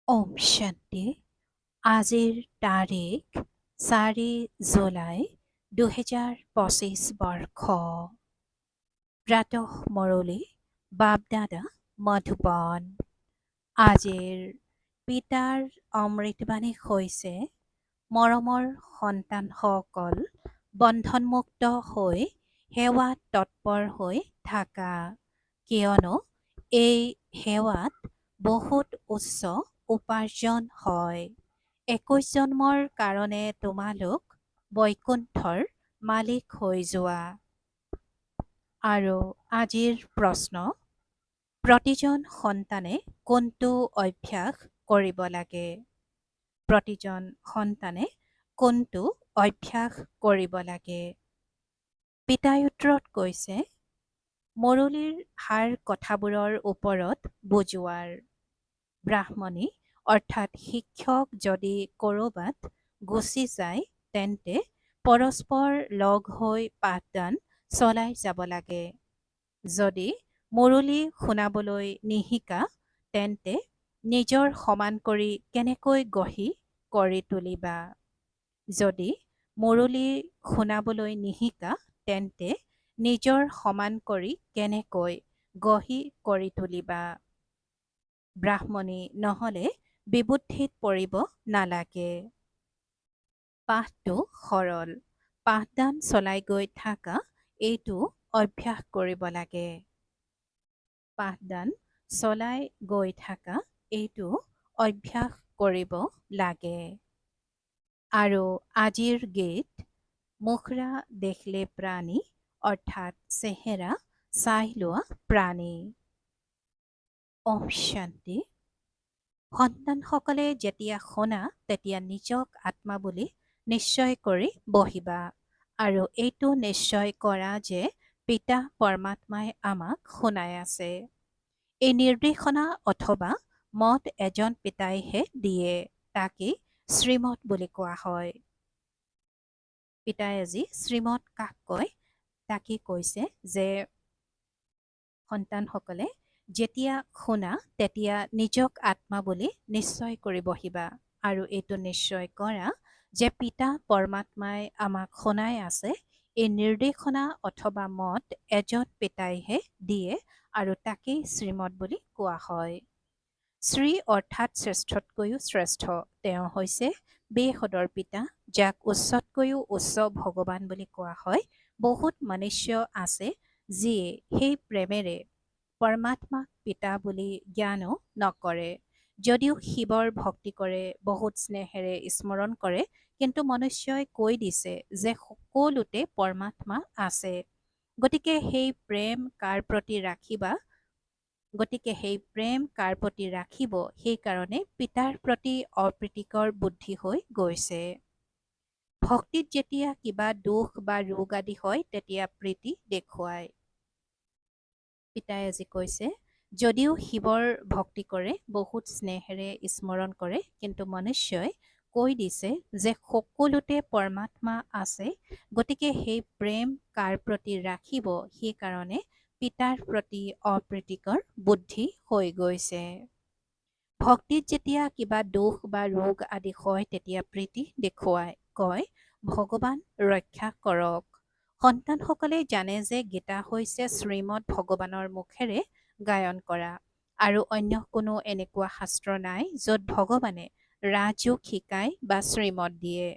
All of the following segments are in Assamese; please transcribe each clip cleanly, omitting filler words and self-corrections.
ওম শান্তি। আজিৰ তাৰিখ 4 জুলাই 2025 বৰ্ষ। প্ৰাতঃ মুৰলী বাপদাদা মধুবন। আজিৰ পিতাৰ অমৃতবাণী হৈছে, মৰমৰ সন্তানসকল, বন্ধনমুক্ত হৈ সেৱাত তৎপৰ হৈ থাকা, কিয়নো এই সেৱাত বহুত উচ্চ উপাৰ্জন হয়। 21 জন্মৰ কাৰণে তোমালোক বৈকুণ্ঠৰ মালিক হৈ যোৱা। আৰু আজিৰ প্ৰশ্ন, প্ৰতিজন সন্তানে কোনটো অভ্যাস কৰিব লাগে? প্ৰতিজন সন্তানে কোনটো অভ্যাস কৰিব লাগে? পিতাই উত্তৰত কৈছে, মুৰলীৰ সাৰ কথাবোৰৰ ওপৰত বুজোৱাৰ। ব্ৰাহ্মণী অৰ্থাৎ শিক্ষক যদি ক'ৰবাত গুচি যায়, তেন্তে পৰস্পৰ লগ হৈ পাঠদান চলাই যাব লাগে। যদি মুৰলী শুনাবলৈ নিশিকা, তেন্তে নিজৰ সমান কৰি কেনেকৈ গঢ়ি কৰি তুলিবা? যদি মুৰলী শুনাবলৈ নিশিকা, তেন্তে নিজৰ সমান কৰি কেনেকৈ গঢ়ি কৰি তুলিবা? ব্ৰাহ্মণী নহ'লে বিবুদ্ধিত পৰিব নালাগে। পাঠটো সৰল। পাঠদান চলাই গৈ থাকা, এইটো অভ্যাস কৰিব লাগে। পাঠদান চলাই গৈ থাকা, এইটো অভ্যাস কৰিব লাগে। আৰু আজিৰ গীত, মুখৰা দেখলে প্ৰাণী অৰ্থাৎ চেহেৰা চাই লোৱা প্ৰাণী। ওম শান্তি। সন্তানসকলে যেতিয়া শুনা, তেতিয়া নিজক আত্মা বুলি নিশ্চয় কৰি বহিবা। আৰু এইটো নিশ্চয় কৰা যে পিতা পৰমাত্মাই আমাক শুনাই আছে। এই নিৰ্দেশনা অথবা মত এজন পিতাইহে দিয়ে, তাকেই শ্ৰীমত বুলি কোৱা হয়। পিতাই আজি শ্ৰীমত কাক কয়, তাকে কৈছে যে সন্তানসকলে যেতিয়া শুনা, তেতিয়া নিজক আত্মা বুলি নিশ্চয় কৰি বহিবা। আৰু এইটো নিশ্চয় কৰা যে পিতা পৰমাত্মাই আমাক শুনাই আছে। এই নিৰ্দেশনা অথবা মত এজন পিতাইহে দিয়ে, আৰু তাকেই শ্ৰীমত বুলি কোৱা হয়। শ্ৰী অৰ্থাৎ শ্ৰেষ্ঠতকৈও শ্ৰেষ্ঠ। তেওঁ হৈছে বেহদৰ পিতা, যাক উচ্চতকৈও উচ্চ ভগৱান বুলি কোৱা হয়। বহুত মনুষ্য আছে যিয়ে সেই প্ৰেমেৰে পৰমাত্মাক পিতা বুলি জ্ঞানো নকৰে। যদিও শিৱৰ ভক্তি কৰে, বহুত স্নেহেৰে স্মৰণ কৰে, কিন্তু মনুষ্যই কৈ দিছে যে সকলোতে পৰমাত্মা আছে। গতিকে সেই প্ৰেম কাৰ প্ৰতি ৰাখিবা? গতিকে সেই প্ৰেম কাৰ প্ৰতি ৰাখিব, সেইকাৰণে পিতাৰ প্ৰতি অপ্ৰীতিকৰ বুদ্ধি হৈ গৈছে। ভক্তিত যেতিয়া কিবা দুখ বা ৰোগ আদি হয়, তেতিয়া প্ৰীতি দেখুৱায়। পিতাই আজি কৈছে, যদিও শিৱৰ ভক্তি কৰে, বহুত স্নেহেৰে স্মৰণ কৰে, কিন্তু মনুষ্যই কৈ দিছে যে সকলোতে পৰমাত্মা আছে। গতিকে সেই প্ৰেম কাৰ প্ৰতি ৰাখিব, সেইকাৰণে পিতাৰ প্ৰতি অপ্ৰীতিকৰ বুদ্ধি হৈ গৈছে। ভক্তিত যেতিয়া কিবা দুখ বা ৰোগ আদি হয়, তেতিয়া প্ৰীতি দেখুৱায়, কয় ভগৱান ৰক্ষা কৰক। সন্তানসকলে জানে যে গীতা হৈছে শ্ৰীমদ ভগৱানৰ মুখেৰে গায়ন কৰা, আৰু অন্য কোনো এনেকুৱা শাস্ত্ৰ নাই য'ত ভগৱানে ৰাজযোগ শিকায় বা শ্ৰীমত দিয়ে।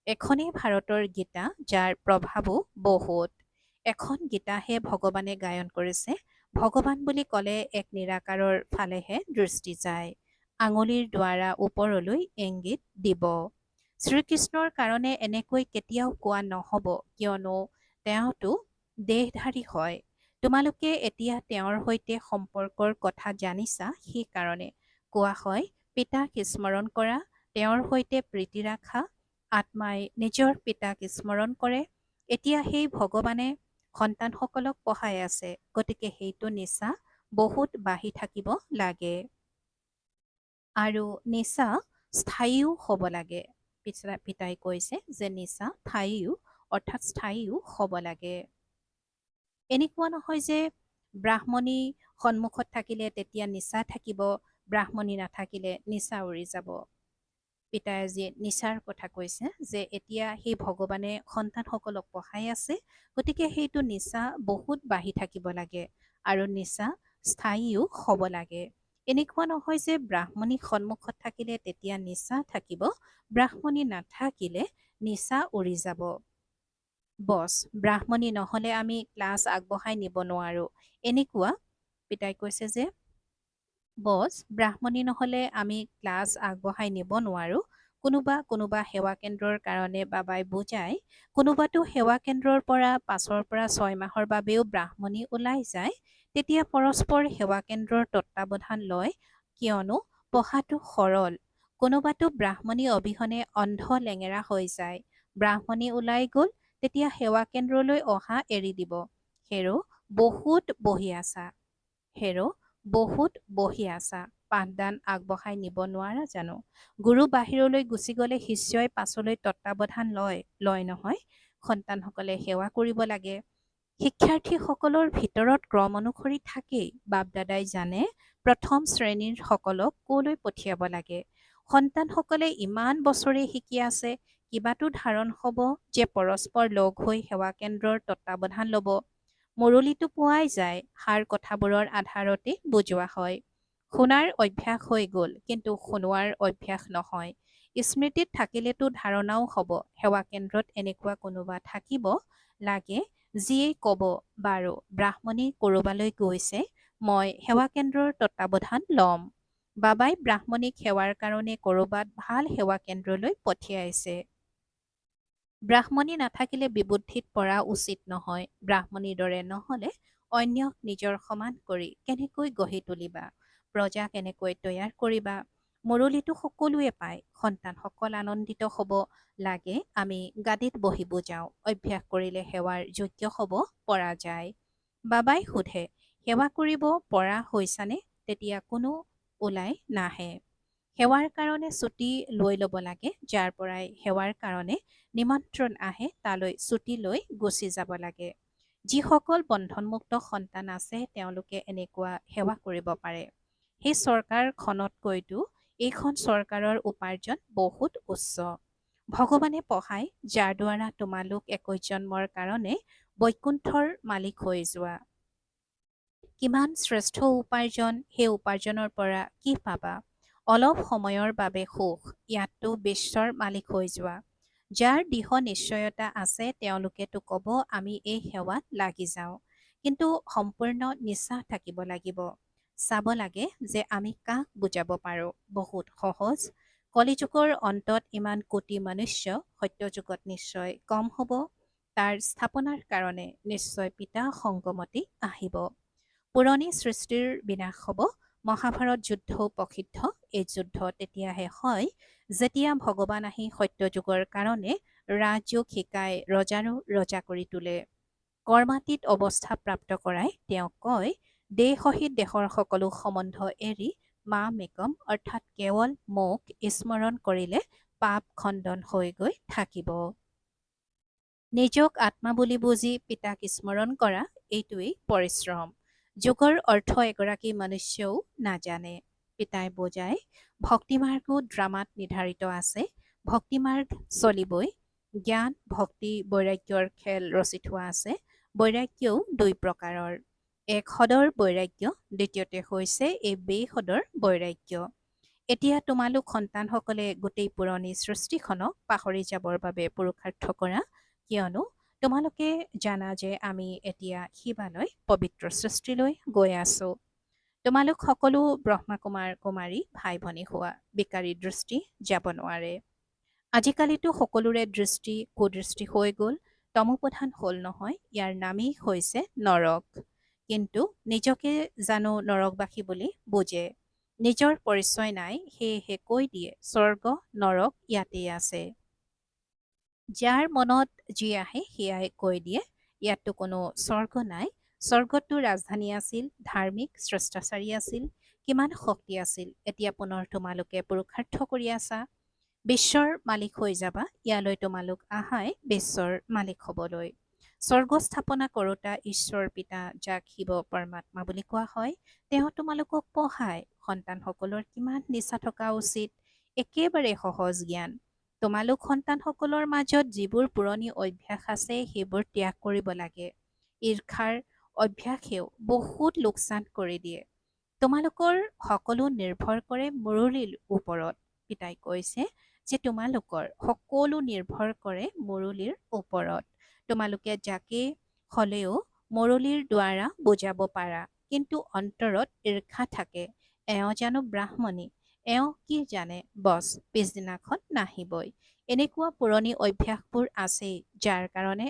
এখনেই ভাৰতৰ গীতা, যাৰ প্ৰভাৱো বহুত। এখন গীতাহে ভগৱানে গায়ন কৰিছে। ভগৱান বুলি ক'লে এক নিৰাকাৰৰ ফালেহে দৃষ্টি যায়। আঙুলিৰ দ্বাৰা ওপৰলৈ ইংগিত দিব। শ্ৰীকৃষ্ণৰ কাৰণে এনেকৈ কেতিয়াও কোৱা নহ'ব, কিয়নো তেওঁতো দেহধাৰী হয়। তোমালোকে এতিয়া তেওঁৰ সৈতে সম্পৰ্কৰ কথা জানিছা, সেইকাৰণে কোৱা হয় পিতাক স্মৰণ কৰা, তেওঁৰ সৈতে প্ৰীতি ৰাখা। আত্মাই নিজৰ পিতাক স্মৰণ কৰে। এতিয়া সেই ভগৱানে সন্তানসকলক পঢ়াই আছে, গতিকে সেইটো নিচা বহুত বাঢ়ি থাকিব লাগে। আৰু নিচা স্থায়ীও হ'ব লাগে। পিতাই কৈছে যে নিচা স্থায়ীও অৰ্থাৎ স্থায়ীও হ'ব লাগে। এনেকুৱা নহয় যে ব্ৰাহ্মণী সন্মুখত থাকিলে তেতিয়া নিচা থাকিব, ব্ৰাহ্মণী নাথাকিলে নিচা উৰি যাব। পিতাই আজি নিচাৰ কথা কৈছে যে এতিয়া সেই ভগৱানে সন্তানসকলক পঢ়াই আছে, গতিকে সেইটো নিচা বহুত বাঢ়ি থাকিব লাগে আৰু নিচা স্থায়ীও হ'ব লাগে। এনেকুৱা নহয় যে ব্ৰাহ্মণী সন্মুখত থাকিলে তেতিয়া নিচা থাকিব, ব্ৰাহ্মণী নাথাকিলে নিচা উৰি যাব। বছ, ব্ৰাহ্মণী নহ'লে আমি ক্লাছ আগবঢ়াই নিব নোৱাৰোঁ। এনেকুৱা পিতাই কৈছে যে বছ, ব্ৰাহ্মণী নহ'লে আমি ক্লাছ আগবঢ়াই নিব নোৱাৰোঁ। কোনোবা সেৱা কেন্দ্ৰৰ কাৰণে বাবাই বুজায়, কোনোবাতো সেৱা কেন্দ্ৰৰ পৰা 5ৰ পৰা 6 মাহৰ বাবেও ব্ৰাহ্মণী ওলাই যায়। তেতিয়া পৰস্পৰ সেৱা কেন্দ্ৰৰ তত্বাৱধান লয়, কিয়নো পঢ়াটো সৰল। কোনোবাতো ব্ৰাহ্মণী অবিহনে অন্ধ লেঙেৰা হৈ যায়। ব্ৰাহ্মণী ওলাই গ'ল, তেতিয়া সেৱা কেন্দ্ৰলৈ অহা এৰি দিব। হেৰ' বহুত বহি আছা। পাঠদান আগবঢ়াই নিব নোৱাৰা জানো? গুৰু বাহিৰলৈ গুচি গ'লে শিষ্যই পাছলৈ তত্বাৱধান লয় নহয়। সন্তানসকলে সেৱা কৰিব লাগে। শিক্ষাৰ্থীসকলৰ ভিতৰত ক্ৰম অনুসৰি থাকেই। বাপ দাদাই জানে প্ৰথম শ্ৰেণীৰ সকলক ক'লৈ পঠিয়াব লাগে। সন্তানসকলে ইমান বছৰে শিকি আছে, কিবাতো ধাৰণ হ'ব যে পৰস্পৰ লগ হৈ সেৱা কেন্দ্ৰৰ তত্বাৱধান ল'ব। মুৰলীটো পোৱাই যায়, সাৰ কথাবোৰৰ আধাৰতে বুজোৱা হয়। শুনাৰ অভ্যাস হৈ গ'ল, কিন্তু শুনোৱাৰ অভ্যাস নহয়। স্মৃতিত থাকিলেতো ধাৰণাও হ'ব, সেৱা কেন্দ্ৰত এনেকুৱা কোনোবা থাকিব লাগে যিয়েই ক'ব, বাৰু ব্ৰাহ্মণী ক'ৰবালৈ গৈছে, মই সেৱা কেন্দ্ৰৰ তত্বাৱধান ল'ম। বাবাই ব্ৰাহ্মণীক সেৱাৰ কাৰণে ক'ৰবাত ভাল সেৱা কেন্দ্ৰলৈ পঠিয়াইছে। ব্ৰাহ্মণী নাথাকিলে বিবুদ্ধিত পৰা উচিত নহয়। ব্ৰাহ্মণীৰ দৰে নহ'লে অন্যক নিজৰ সমান কৰি কেনেকৈ গঢ়ি তুলিবা? প্ৰজা কেনেকৈ তৈয়াৰ কৰিবা? মুৰলীটো সকলোৱে পায়, সন্তানসকল আনন্দিত হ'ব লাগে। আমি গাদীত বহিব যাওঁ, অভ্যাস কৰিলে সেৱাৰ যোগ্য হ'ব পৰা যায়। বাবাই সোধে, সেৱা কৰিব পৰা হৈছানে? তেতিয়া কোনো ওলাই নাহে। সেৱাৰ কাৰণে ছুটি লৈ ল'ব লাগে, যাৰ পৰাই সেৱাৰ কাৰণে নিমন্ত্ৰণ আহে তালৈ ছুটি লৈ গুচি যাব লাগে। যিসকল বন্ধনমুক্ত সন্তান আছে তেওঁলোকে এনেকুৱা সেৱা কৰিব পাৰে। সেই চৰকাৰখনতকৈতো এইখন চৰকাৰৰ উপাৰ্জন বহুত উচ্চ। ভগৱানে পঢ়ায়, যাৰ দ্বাৰা তোমালোক একৈশ জন্মৰ কাৰণে বৈকুণ্ঠৰ মালিক হৈ যোৱা। কিমান শ্ৰেষ্ঠ উপাৰ্জন, সেই উপাৰ্জনৰ পৰা কি পাবা? অলপ সময়ৰ বাবে সুখ, ইয়াততো বিশ্বৰ মালিক হৈ যোৱা। যাৰ দৃঢ় নিশ্চয়তা আছে তেওঁলোকেতো ক'ব আমি এই সেৱাত লাগি যাওঁ, কিন্তু সম্পূৰ্ণ নিষ্ঠা থাকিব লাগিব। চাব লাগে যে আমি কাক বুজাব পাৰোঁ। বহুত সহজ। কলিযুগৰ অন্তত ইমান কোটি মনুষ্য, সত্যযুগত নিশ্চয় কম হ'ব। তাৰ স্থাপনাৰ কাৰণে নিশ্চয় পিতা সংগমতি আহিব। পুৰণি সৃষ্টিৰ বিনাশ হ'ব। মহাভাৰত যুদ্ধও প্ৰসিদ্ধ। এই যুদ্ধ তেতিয়াহে হয় যেতিয়া ভগৱান আহি সত্যযুগৰ কাৰণে ৰাজযোগ শিকাই ৰজাৰো ৰজা কৰি তোলে। কৰ্মাতীত অৱস্থা প্ৰাপ্ত কৰাই তেওঁ কয়, দেহ সহিত দেহৰ সকলো সম্বন্ধ এৰি মামেকম অৰ্থাৎ কেৱল মোক স্মৰণ কৰিলে পাপ খণ্ডন হৈ গৈ থাকিব। নিজক আত্মা বুলি বুজি পিতাক স্মৰণ কৰা, এইটোৱেই পৰিশ্ৰম। যোগৰ অৰ্থ এগৰাকী মনুষ্যও নাজানে। পিতাই বুজায়, ভক্তিমাৰ্গো ড্ৰামাত নিৰ্ধাৰিত আছে। ভক্তিমাৰ্গ চলিবই। জ্ঞান, ভক্তি, বৈৰাগ্যৰ খেল ৰচি থোৱা আছে। বৈৰাগ্যও 2 প্ৰকাৰৰ। এক সদৰ বৈৰাগ্য, দ্বিতীয়তে হৈছে এই বেসদৰ বৈৰাগ্য। এতিয়া তোমালোক সন্তানসকলে গোটেই পুৰণি সৃষ্টিখনক পাহৰি যাবৰ বাবে পুৰুষাৰ্থ কৰা, কিয়নো তোমালোকে জানা যে আমি এতিয়া শিৱালয় পবিত্ৰ সৃষ্টিলৈ গৈ আছো। তোমালোক সকলো ব্ৰহ্মাকুমাৰ কুমাৰী ভাই ভনী হোৱা, বিকাৰী দৃষ্টি যাব নোৱাৰে। আজিকালিতো সকলোৰে দৃষ্টি কুদৃষ্টি হৈ গ'ল, তমোপ্ৰধান হ'ল নহয়, ইয়াৰ নামেই হৈছে নৰক। কিন্তু নিজকে জানো নৰকবাসী বুলি বুজে। নিজৰ পৰিচয় নাই, সেয়েহে কৈ দিয়ে স্বৰ্গ নৰক ইয়াতেই আছে। যাৰ মনত যি আহে সেয়াই কৈ দিয়ে, ইয়াততো কোনো স্বৰ্গ নাই। স্বৰ্গতটো ৰাজধানী আছিল, ধাৰ্মিক শ্ৰেষ্টাচাৰী আছিল, কিমান শক্তি আছিল। এতিয়া পুনৰ তোমালোকে পুৰুষাৰ্থ কৰি আছা, বিশ্বৰ মালিক হৈ যাবা। ইয়ালৈ তোমালোক আহাই বিশ্বৰ মালিক হ'বলৈ। স্বৰ্গ স্থাপনা কৰোঁতা ঈশ্বৰ পিতা, যাক শিৱ পৰমাত্মা বুলি কোৱা হয়, তেওঁ তোমালোকক পঢ়ায়, সন্তানসকলৰ কিমান নিচা থকা উচিত। একেবাৰে সহজ জ্ঞান। তোমালোক সন্তানসকলৰ মাজত যিবোৰ পুৰণি অভ্যাস আছে সেইবোৰ ত্যাগ কৰিব লাগে। ঈৰ্ষাৰ অভ্যাসেও বহুত লোকচান কৰি দিয়ে। তোমালোকৰ সকলো নিৰ্ভৰ কৰে মুৰলীৰ ওপৰত। পিতাই কৈছে যে তোমালোকৰ সকলো নিৰ্ভৰ কৰে মুৰলীৰ ওপৰত। তোমালোকে যাকে হ'লেও মুৰলীৰ দ্বাৰা বুজাব পাৰা, কিন্তু অন্তৰত ঈৰ্ষা থাকে। এওঁ জানো ব্ৰাহ্মণী, এওঁ কি জানে বছ, পিছদিনাখন নাহিবই। এনেকুৱা পুৰণি অভ্যাসবোৰ আছেই, যাৰ কাৰণে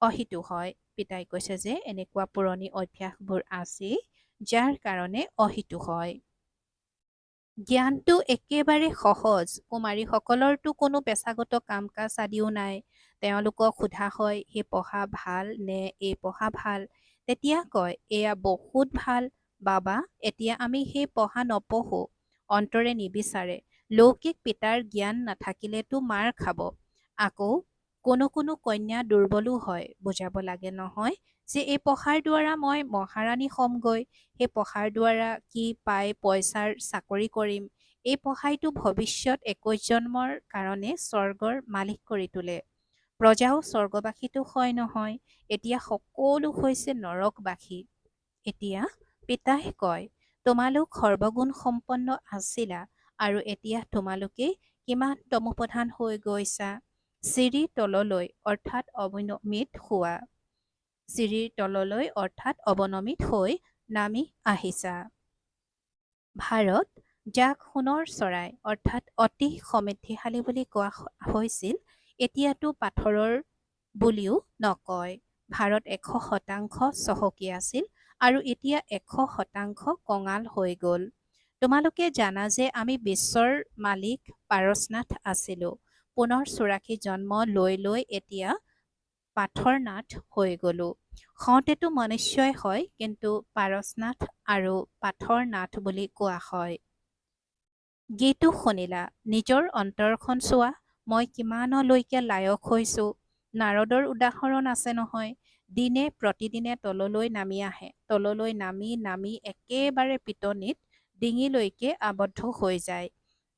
অহিতু হয়। পিতাই কৈছে যে এনেকুৱা পুৰণি অভ্যাসবোৰ আছেই, যাৰ কাৰণে অহিতু হয়। জ্ঞানটো একেবাৰে সহজ। কুমাৰীসকলৰতো কোনো পেছাগত কাম কাজ আদিও নাই। তেওঁলোকক সোধা হয় সেই পঢ়া ভাল নে এই পঢ়া ভাল, তেতিয়া কয় এয়া বহুত ভাল বাবা, এতিয়া আমি সেই পঢ়া নপঢ়ো। অন্তৰে নিবিচাৰে। লৌকিক পিতাৰ জ্ঞান নাথাকিলেতো মাৰ খাব। আকৌ কোনো কন্যা দুৰ্বলো হয়, বুজাব লাগে নহয় যে এই পঢ়াৰ দ্বাৰা মই মহাৰাণী হ'মগৈ, সেই পঢ়াৰ দ্বাৰা কি পাই পইচাৰ চাকৰি কৰিম। এই পঢ়াইতো ভৱিষ্যত 21 জন্মৰ কাৰণে স্বৰ্গৰ মালিক কৰি তোলে। প্ৰজাও স্বৰ্গবাসীতো হয় নহয়, এতিয়া সকলো হৈছে নৰকবাসী। এতিয়া পিতাই কয় তোমালোক সৰ্বগুণ সম্পন্ন আছিলা আৰু এতিয়া তোমালোকে কিমান তমোপ্ৰধান হৈ গৈছা। চিৰি তললৈ অৰ্থাৎ অৱনমিত হৈ নামি আহিছা। ভাৰত, যাক সোণৰ চৰাই অৰ্থাৎ অতি সমৃদ্ধিশালী বুলি কোৱা হৈছিল, এতিয়াতো পাথৰৰ বুলিও নকয়। ভাৰত 100% চহকী আছিল আৰু এতিয়া 100% কঙাল হৈ গ'ল। তোমালোকে জানা যে আমি বিশ্বৰ মালিক পাৰসনাথ আছিলোঁ। পুনৰ 84 জন্ম লৈ এতিয়া পাথৰনাথ হৈ গ'লো। হওঁতেতো মনুষ্যই হয়, কিন্তু পাৰসনাথ আৰু পাথৰনাথ বুলি কোৱা হয়। গীতো শুনিলা, নিজৰ অন্তৰখন চোৱা, মই কিমানলৈকে লায়ক হৈছোঁ। নাৰদৰ উদাহৰণ আছে নহয়। দিনে প্ৰতিদিনে তললৈ নামি আহে, তললৈ নামি একেবাৰে পিটনিত ডিঙিলৈকে আবদ্ধ হৈ যায়।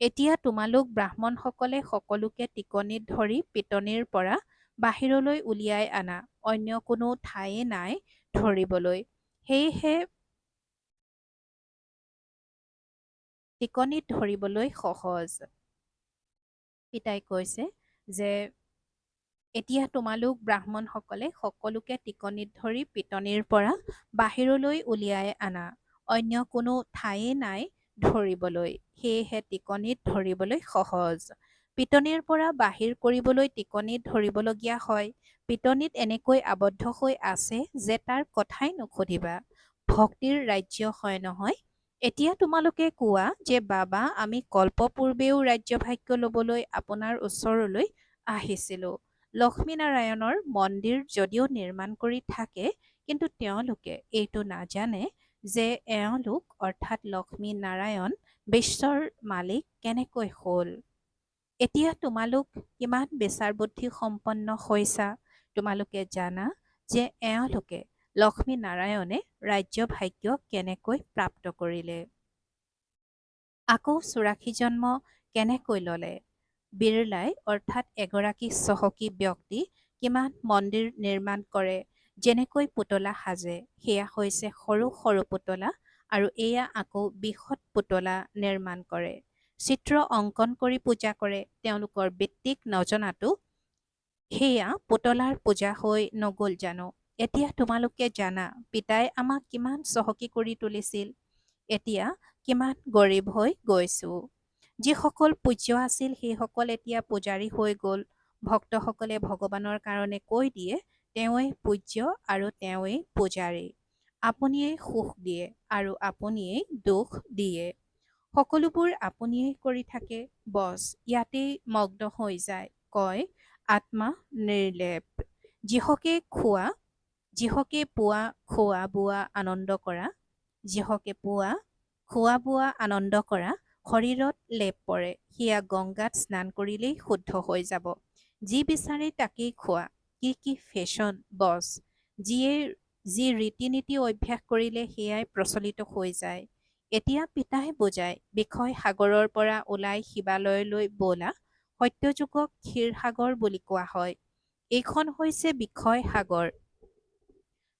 এতিয়া তোমালোক ব্ৰাহ্মণসকলে সকলোকে টিকনিত ধৰি পিটনিৰ পৰা বাহিৰলৈ উলিয়াই আনা, অন্য কোনো ঠায়ে নাই ধৰিবলৈ। সেয়েহে টিকনিত ধৰিবলৈ সহজ। পিতাই কৈছে যে এতিয়া তোমালোক ব্ৰাহ্মণসকলে সকলোকে টিকনিত ধৰি পিটনিৰ পৰা বাহিৰলৈ উলিয়াই আনা, অন্য কোনো ঠায়ে নাই ধৰিবলৈ। সেয়েহে টিকনিত ধৰিবলৈ সহজ। পিটনিৰ পৰা বাহিৰ কৰিবলৈ টিকনিত ধৰিবলগীয়া হয়। পিটনিত এনেকৈ আবদ্ধ হৈ আছে যে তাৰ কথাই নুসুধিবা। ভক্তিৰ ৰাজ্য হয় নহয়। এতিয়া তোমালোকে কোৱা যে বাবা, আমি কল্পপূৰ্বেও ৰাজ্যভাগ্য ল'বলৈ আপোনাৰ ওচৰলৈ আহিছিলোঁ। লক্ষ্মীনাৰায়ণৰ মন্দিৰ যদিও নিৰ্মাণ কৰি থাকে, কিন্তু তেওঁলোকে এইটো নাজানে যে এওঁলোক অৰ্থাৎ লক্ষ্মীনাৰায়ণ বিশ্বৰ মালিক কেনেকৈ হ'ল। এতিয়া তোমালোক কিমান বিচাৰ বুদ্ধি সম্পন্ন হৈছা। তোমালোকে জানা যে এওঁলোকে লক্ষ্মীনাৰায়ণে ৰাজ্যভাগ্য কেনেকৈ প্ৰাপ্ত কৰিলে। আকৌ 84 জন্ম কেনেকৈ ল'লে। বিৰলাই অৰ্থাৎ এগৰাকী চহকী ব্যক্তি কিমান মন্দিৰ নিৰ্মাণ কৰে, যেনেকৈ পুতলা সাজে, সেয়া হৈছে সৰু সৰু পুতলা, আৰু এয়া আকৌ বৃহৎ পুতলা নিৰ্মাণ কৰে। চিত্ৰ অংকন কৰি পূজা কৰে। তেওঁলোকৰ বৃত্তিক নজনাতো সেয়া পুতলাৰ পূজা হৈ নগ'ল জানো। এতিয়া তোমালোকে জানা পিতাই আমাক কিমান চহকী কৰি তুলিছিল। এতিয়া কিমান গৰীব হৈ গৈছোঁ। যিসকল পূজ্য আছিল সেইসকল এতিয়া পূজাৰী হৈ গ'ল। ভক্তসকলে ভগৱানৰ কাৰণে কৈ দিয়ে তেওঁৱেই পূজ্য আৰু তেওঁৱেই পূজাৰী। আপুনিয়েই সুখ দিয়ে আৰু আপুনিয়েই দুখ দিয়ে। সকলোবোৰ আপুনিয়েই কৰি থাকে, বছ ইয়াতেই মগ্ন হৈ যায়। কয় আত্মা নিৰ্লেপ। যিহকে পোৱা খোৱা বোৱা আনন্দ কৰা শৰীৰত লেপ পৰে, সেয়া গংগাত স্নান কৰিলেই শুদ্ধ হৈ যাব। যি বিচাৰে তাকেই খোৱা, কি ফেশ্বন বছ। যি ৰীতি নীতি অভ্যাস কৰিলে সেয়াই প্ৰচলিত হৈ যায়। এতিয়া পিতাই বুজায়, বিষয় সাগৰৰ পৰা ওলাই শিৱালয়লৈ ব'লা। সত্যযুগক ক্ষীৰসাগৰ বুলি কোৱা হয়। এইখন হৈছে বিষয় সাগৰ।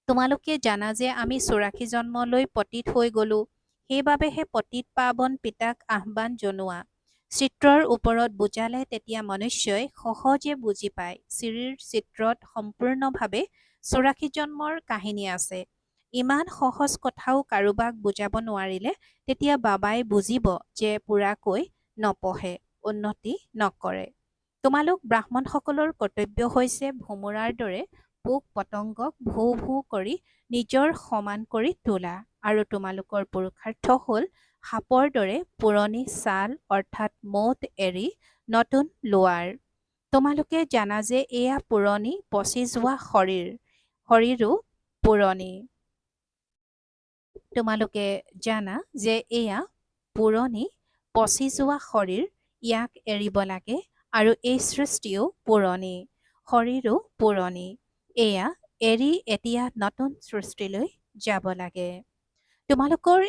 তোমালোকে জানা যে আমি ৮৪ জন্মলৈ পতিত হৈ গলো। সেইবাবেহে পতিত পাৱন পিতাক আহ্বান জনোৱা। চিত্ৰৰ ওপৰত বুজালে তেতিয়া মনুষ্যই সহজে বুজি পায়। শ্ৰীৰ চিত্ৰত সম্পূৰ্ণভাৱে ৮৪ জন্মৰ কাহিনী আছে। ইমান সহজ কথাও কাৰোবাক বুজাব নোৱাৰিলে তেতিয়া বাবাই বুজিব যে পুৰাকৈ নপঢ়ে, উন্নতি নকৰে। তোমালোক ব্ৰাহ্মণসকলৰ কৰ্তব্য হৈছে ভোমোৰাৰ দৰে পোক পতংগক ভৌ ভৌ কৰি নিজৰ সমান কৰি তোলা, আৰু তোমালোকৰ পুৰুষাৰ্থ হ'ল সাপৰ দৰে পুৰণি ছাল অৰ্থাৎ মৌত এৰি নতুন লোৱাৰ। তোমালোকে জানা যে এয়া পুৰণি পচি যোৱা শৰীৰো পুৰণি। তোমালোকে জানা যে এয়া পুৰণি পচি যোৱা শৰীৰ, ইয়াক এৰিব লাগে, আৰু এই সৃষ্টিও পুৰণি, শৰীৰো পুৰণি। এয়া এৰি এতিয়া নতুন সৃষ্টিলৈ যাব লাগে। তোমালোকৰ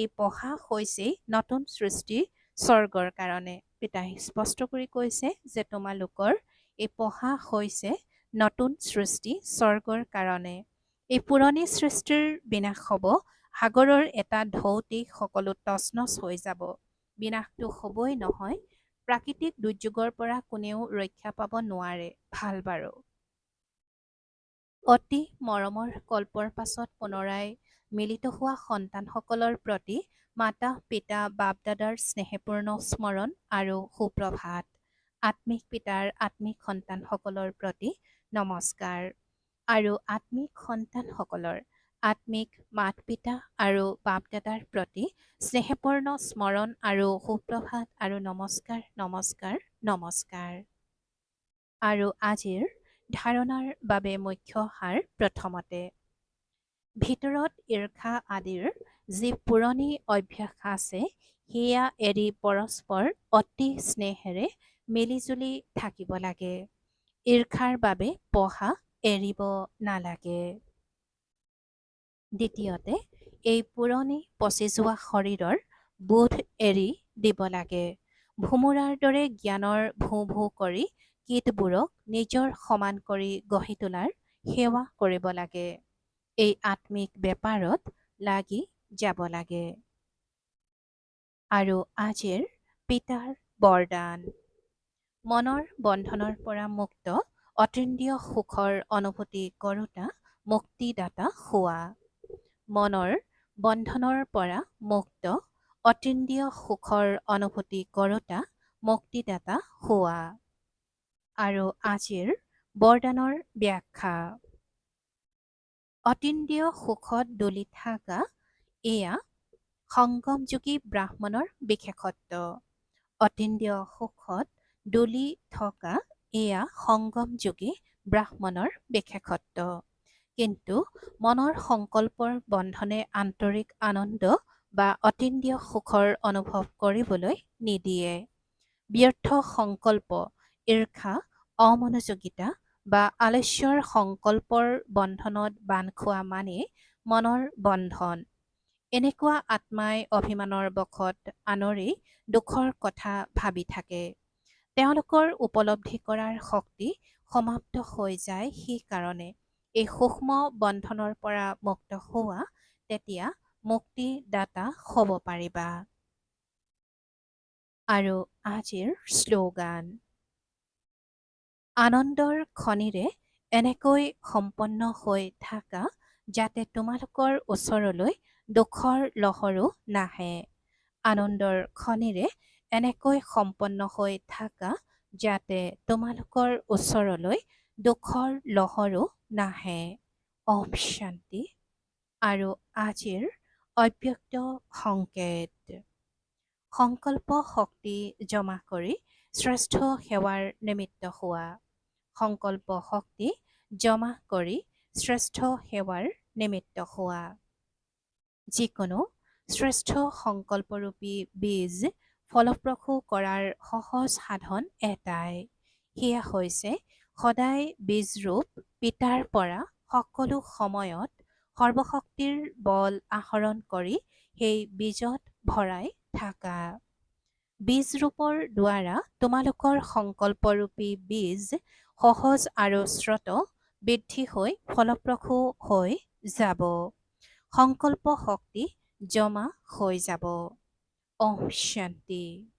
এই পঢ়া হৈছেই নতুন সৃষ্টি স্বৰ্গৰ কাৰণে। পিতাই স্পষ্ট কৰি কৈছে যে তোমালোকৰ এই পঢ়া হৈছে নতুন সৃষ্টি স্বৰ্গৰ কাৰণে। এই পুৰণি সৃষ্টিৰ বিনাশ হ'ব। সাগৰৰ এটা ঢৌতেই সকলো তছনছ হৈ যাব। বিনাশটো হ'বই নহয়, প্ৰাকৃতিক দুৰ্যোগৰ পৰা কোনেও ৰক্ষা পাব নোৱাৰে। ভাল বাৰু। অতি মৰমৰ কল্পৰ পাছত পুনৰাই মিলিত হোৱা সন্তানসকলৰ প্ৰতি মাতা পিতা বাপ দাদাৰ স্নেহপূৰ্ণ স্মৰণ আৰু সুপ্ৰভাত। আত্মিক পিতাৰ আত্মিক সন্তানসকলৰ প্ৰতি নমস্কাৰ, আৰু আত্মিক সন্তানসকলৰ আত্মিক মাত পিতা আৰু বাপ দাদাৰ প্ৰতি স্নেহপূৰ্ণ স্মৰণ আৰু সুপ্ৰভাত আৰু নমস্কাৰ নমস্কাৰ নমস্কাৰ। আৰু আজিৰ ধাৰণাৰ বাবে মুখ্য সাৰ। প্ৰথমতে, ভিতৰত ঈৰ্ষা আদিৰ যি পুৰণি অভ্যাস আছে সেয়া এৰি পৰস্পৰ অতি স্নেহেৰে মিলিজুলি থাকিব লাগে। ঈৰ্ষাৰ বাবে পঢ়া এৰিব নালাগে। দ্বিতীয়তে, এই পুৰণি পচি যোৱা শৰীৰৰ বোধ এৰি দিব লাগে। ভোমোৰাৰ দৰে জ্ঞানৰ ভোঁ ভোঁ কৰি কীটবোৰক নিজৰ সমান কৰি গঢ়ি তোলাৰ সেৱা কৰিব লাগে। এই আত্মিক বেপাৰত লাগি যাব লাগে। আৰু আজিৰ পিতাৰ বৰদান। মনৰ বন্ধনৰ পৰা মুক্ত অতীন্দ্ৰিয় সুখৰ অনুভূতি কৰোঁতা মুক্তিদাতা হোৱা। মনৰ বন্ধনৰ পৰা মুক্ত অতীন্দ্ৰিয় সুখৰ অনুভূতি কৰোঁতা মুক্তিদাতা হোৱা। আৰু আজিৰ বৰদানৰ ব্যাখ্যা। অতীন্দ্ৰিয় সুখত ডুলি থকা এয়া সংগমযোগী ব্ৰাহ্মণৰ বিশেষত্ব। অতীন্দ্ৰিয় সুখত ডুলি থকা এয়া সংগমযোগী ব্ৰাহ্মণৰ বিশেষত্ব। কিন্তু মনৰ সংকল্পৰ বন্ধনে আন্তৰিক আনন্দ বা অতীন্দ্ৰিয় সুখৰ অনুভৱ কৰিবলৈ নিদিয়ে। ব্যৰ্থ সংকল্প, ঈৰ্ষা, অমনোযোগিতা বা আলস্যৰ সংকল্পৰ বন্ধনত বান্ধ খোৱা মানে মনৰ বন্ধন। এনেকুৱা আত্মাই অভিমানৰ বশত আনৰে দুখৰ কথা ভাবি থাকে। তেওঁলোকৰ উপলব্ধি কৰাৰ শক্তি সমাপ্ত হৈ যায়। সেইকাৰণে এই সূক্ষ্ম বন্ধনৰ পৰা মুক্ত হোৱা, তেতিয়া মুক্তিদাতা হ'ব পাৰিবা। আৰু আজিৰ শ্লোগান। আনন্দৰ খনিৰে এনেকৈ সম্পন্ন হৈ থাকা যাতে তোমালোকৰ ওচৰলৈ দুখৰ লহৰো নাহে। আনন্দৰ খনিৰে এনেকৈ সম্পন্ন হৈ থাকা যাতে তোমালোকৰ ওচৰলৈ দুখৰ লহৰো নাহে। ওম শান্তি। আৰু আজিৰ অব্যক্ত সংকেত। সংকল্প শক্তি জমা কৰি শ্ৰেষ্ঠ সেৱাৰ নিমিত্ত হোৱা। সংকল্প শক্তি জমা কৰি শ্ৰেষ্ঠ সেৱাৰ নিমিত্ত হোৱা। যিকোনো শ্ৰেষ্ঠ সংকল্পৰূপী বীজ ফলপ্ৰসূ কৰাৰ সহজ সাধন এটাই। সেয়া হৈছে সদায় বীজৰূপ পিতাৰ পৰা সকলো সময়ত সৰ্বশক্তিৰ বল আহৰণ কৰি সেই বীজত ভৰাই থাকা। বীজৰূপৰ দ্বাৰা তোমালোকৰ সংকল্পৰূপী বীজ সহজ আৰু শ্ৰত বৃদ্ধি হৈ ফলপ্ৰসূ হৈ যাব। সংকল্প শক্তি জমা হৈ যাব। শান্তি।